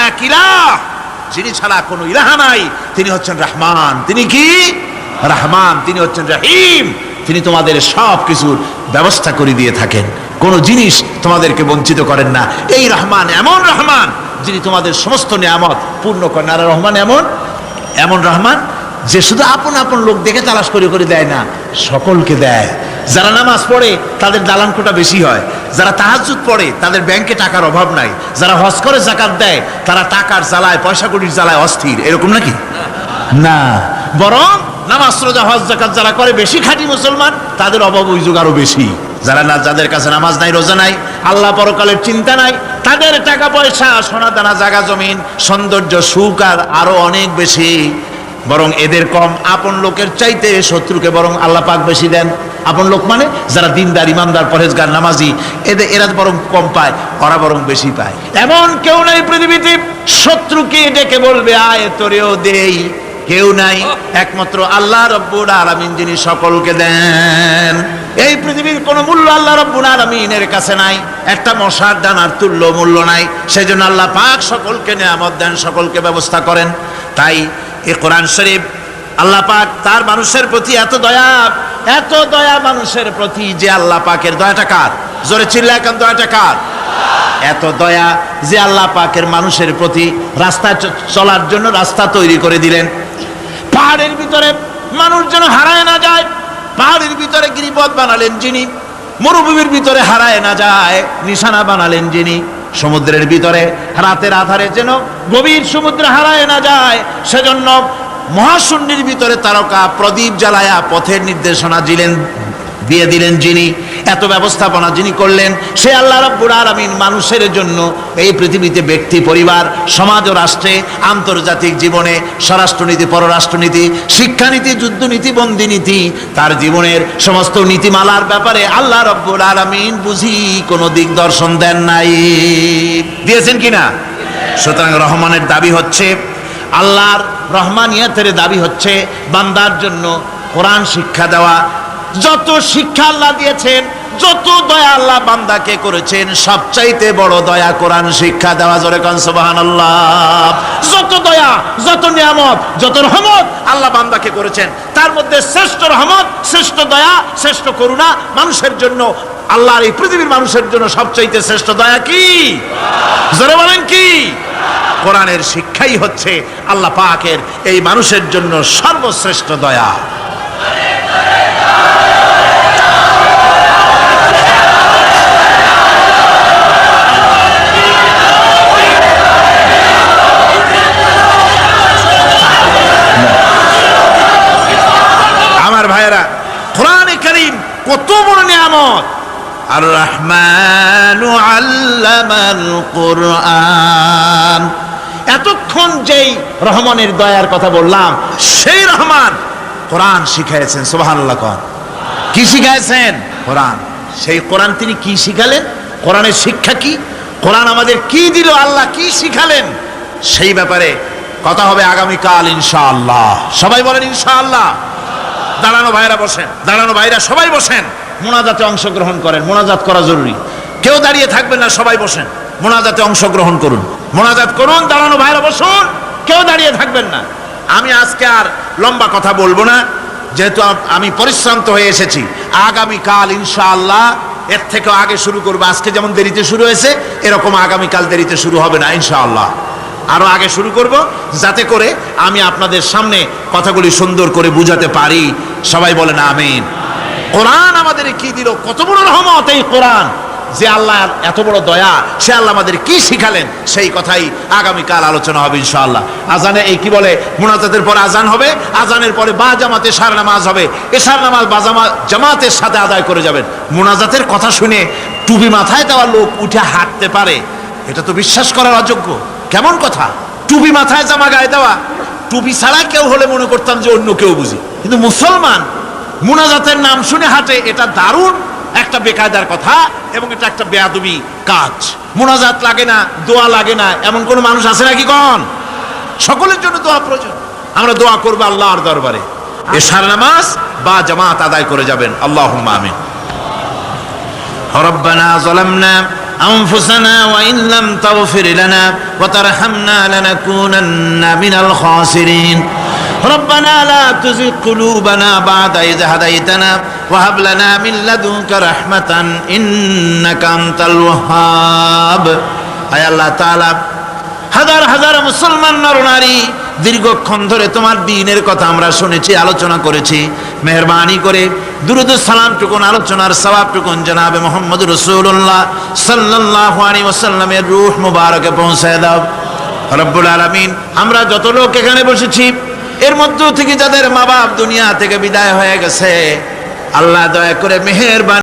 এক ইলাহ, যিনি ছাড়া কোনো ইলাহ নাই, তিনি হচ্ছেন রহমান। তিনি কি? রহমান। তিনি হচ্ছেন রহিম। তিনি তোমাদের সব কিছুর ব্যবস্থা করে দিয়ে থাকেন, কোনো জিনিস তোমাদেরকে বঞ্চিত করেন না। এই রহমান এমন রহমান যিনি তোমাদের সমস্ত নিয়ামত পূর্ণ করেন। আর রহমান এমন রহমান যে শুধু আপন আপন লোক দেখে তালাশ করে করে দেয় না, সকলকে দেয়। যারা নামাজ পড়ে তাদের দালান কোটা বেশি হয়, যারা তাহাজ্জুদ পড়ে তাদের ব্যাংকে টাকার অভাব নাই, যারা হজ করে যাকাত দেয় তারা টাকার জ্বালায়, পয়সা কড়ির জ্বালায় অস্থির। এরকম নাকি? না, বরং নামাজ রোজা হজ যাকাত যারা করে বেশি খাঁটি মুসলমান, তাদের অভাব অভিযোগ আরো বেশি। যাদের কাছে নামাজ নাই, রোজা নাই, আল্লাহ পরকালের চিন্তা নাই, তাদের টাকা পয়সা, সোনা দানা, জায়গা জমিন, সৌন্দর্য, সুখ আর আরো অনেক বেশি। বরং এদের কম। আপন লোকের চাইতে শত্রুকে বরং আল্লাহ পাক বেশি দেন। আপন লোক মানে যারা দিনদার, ইমানদার, পরহেজগার, নামাজি, এরা বরং কম পায়, ওরা বরং বেশি পায়। এমন কেউ নাই পৃথিবীতে শত্রুকে ডেকে বলবে আয় তোরেও দেই, কেউ নাই, একমাত্র আল্লাহ রব্বুল আলামিন যিনি সকলকে দেন। এই পৃথিবীর কোনো মূল্য আল্লাহ রব্বুল আলামিনের কাছে নাই, একটা মশার দানার তুল্য মূল্য নাই। সেজন্য আল্লাহ পাক সকলকে নিয়ামত দেন, সকলকে ব্যবস্থা করেন। তাই এই কোরআন শরীফ আল্লাহ পাক তার মানুষের প্রতি এত দয়া মানুষের প্রতি, যে আল্লাহ পাকের দয়াটা কার? জোরে চিল্লায় এখন, দয়াটা কার? এত দয়া যে আল্লাহ পাকের মানুষের প্রতি রাস্তা চলার জন্য রাস্তা তৈরি করে দিলেন। পাহাড়ের ভিতরে মানুষ যেন হারায় না যায়, পাহাড়ের ভিতরে গিরিপথ বানালেন যিনি, মরুভূমির ভিতরে হারায় না যায় নিশানা বানালেন যিনি, সমুদ্রের ভিতরে রাতের আধারে যেন গভীর সমুদ্রে হারায় না যায়, সেজন্য মহাশূন্যের ভিতরে তারকা প্রদীপ জ্বালায়া পথের নির্দেশনা দিয়ে দিলেন যিনি, এত ব্যবস্থাপনা যিনি করলেন, সে আল্লাহ রাব্বুল আলামিন মানুষের জন্য এই পৃথিবীতে ব্যক্তি, পরিবার, সমাজ ও রাষ্ট্রে, আন্তর্জাতিক জীবনে, স্বরাষ্ট্রনীতি, পররাষ্ট্রনীতি, শিক্ষানীতি, যুদ্ধনীতি, বন্দিনীতি, তার জীবনের সমস্ত নীতিমালার ব্যাপারে আল্লাহ রাব্বুল আলামিন বুঝি কোনো দিকদর্শন দেন নাই। দিয়েছেন কিনা? সুতরাং রহমানের দাবি হচ্ছে, আল্লাহর রহমানিয়তের দাবি হচ্ছে বান্দার জন্য কোরআন শিক্ষা দেওয়া। যত শিক্ষা আল্লাহ দিয়েছেন, যত দয়া আল্লাহ বান্দাকে করেছেন, সবচাইতে বড় দয়া কোরআন শিক্ষা দেওয়া। জোরে কান সুবহানাল্লাহ। যত দয়া, যত নিয়ামত, যত রহমত আল্লাহ বান্দাকে করেছেন, তার মধ্যে শ্রেষ্ঠ রহমত, শ্রেষ্ঠ দয়া, শ্রেষ্ঠ করুণা মানুষের জন্য, আল্লাহর এই পৃথিবীর মানুষের জন্য সবচাইতে শ্রেষ্ঠ দয়া কি? জোরে বলেন কি? কোরআনের শিক্ষাই হচ্ছে আল্লাহ পাকের এই মানুষের জন্য সর্বশ্রেষ্ঠ দয়া। আমার ভাইয়েরা, কোরআনে কারীম কত বড় নিয়ামত। আর রহমানু আল্লামাল কোরআন। এতক্ষণ যেই রহমানের দয়ার কথা বললাম, সেই রহমান কোরআন শিখাইছেন। সুবহানাল্লাহ। কি শিখাইছেন? কোরআন। সেই কোরআন তিনি কি শিখালেন? কোরআনের শিক্ষা কি? কোরআন আমাদের কি দিল? আল্লাহ কি শিখালেন? সেই ব্যাপারে কথা হবে আগামীকাল ইনশাআল্লাহ। সবাই বলেন ইনশাআল্লাহ। দাঁড়ানো ভাইরা বসেন, দাঁড়ানো ভাইরা সবাই বসেন, মোনাজাতে অংশগ্রহণ করেন। মোনাজাত করা জরুরি, কেউ দাঁড়িয়ে থাকবেন না, সবাই বসেন, মোনাজাতে অংশগ্রহণ করুন, মোনাজাত করুন। দাঁড়ানো ভাইরা বসুন, কেউ দাঁড়িয়ে থাকবেন না। আমি আজকে আর লম্বা কথা বলবো না, যেহেতু আমি পরিশ্রান্ত হয়ে এসেছি। আগামীকাল ইনশাআল্লাহ এর থেকেও আগে শুরু করবো। আজকে যেমন দেরিতে শুরু হয়েছে, এরকম আগামীকাল দেরিতে শুরু হবে না ইনশাআল্লাহ। আরো আগে শুরু করব, যাতে করে আমি আপনাদের সামনে কথাগুলি সুন্দর করে বুঝাতে পারি। সবাই বলেন আমিন। কোরআন আমাদের কি দিল, কত বড় রহমত এই কোরআন, যে আল্লাহ এত বড় দয়া, সে আল্লাহ আমাদের কি শিখালেন, সেই কথাই আগামীকাল আলোচনা হবে ইনশাআল্লাহ। আজানে এই কি বলে, মুনাজাতের পরে আজান হবে, আজানের পরে বা জামাতে সার নামাজ হবে, এশার নামাজ বা জামাতের সাথে আদায় করে যাবেন। মুনাজাতের কথা শুনে টুপি মাথায় দেওয়া লোক উঠে হাঁটতে পারে, এটা তো বিশ্বাস করার অযোগ্য। কেমন কথা? টুপি মাথায়, জামা গায়ে দেওয়া। টুপি ছাড়া কেউ হলে মনে করতাম যে অন্য কেউ বুঝি, কিন্তু মুসলমান মুনাজাতের নাম শুনে হাঁটে, এটা দারুণ একটা বেকায়দার কথা, এবং এটা একটা বেয়াদবি কাজ। মুনাজাত লাগে না, দোয়া লাগে না, এমন কোন মানুষ আছে নাকি? কোন? সকলের জন্য দোয়া প্রয়োজন। আমরা দোয়া করবো আল্লাহর দরবারে, এশার নামাজ বা জামাত আদায় করে যাবেন। আল্লাহুম্মা আমিন। রব্বানা যালামনা أنفسنا وإن لم تغفر لنا وترحمنا لنكونن من الخاسرين ربنا لا تزغ قلوبنا بعد إذ هديتنا وهب لنا من لدنك رحمة إنك أنت الوهاب আয় আল্লাহ তাআলা হাজার হাজার মুসলমান নরনারী দীর্ঘক্ষণ ধরে তোমার দ্বীনের কথা আমরা শুনেছি, আলোচনা করেছি। মেহেরবানি করে দুরূদ ও সালাম টুকুন আলোচনার সওয়াব টুকুন জনাবে মুহাম্মদ রাসূলুল্লাহ সাল্লাল্লাহু আলাইহি ওয়াসাল্লামের রূহ মুবারকে পৌঁছায় দাও রব্বুল আলামিন। আমরা যত লোক এখানে বসেছি এর মধ্য থেকে যাদের মা বাপ দুনিয়া থেকে বিদায় হয়ে গেছে, আল্লাহ দয়া করে মেহেরবানি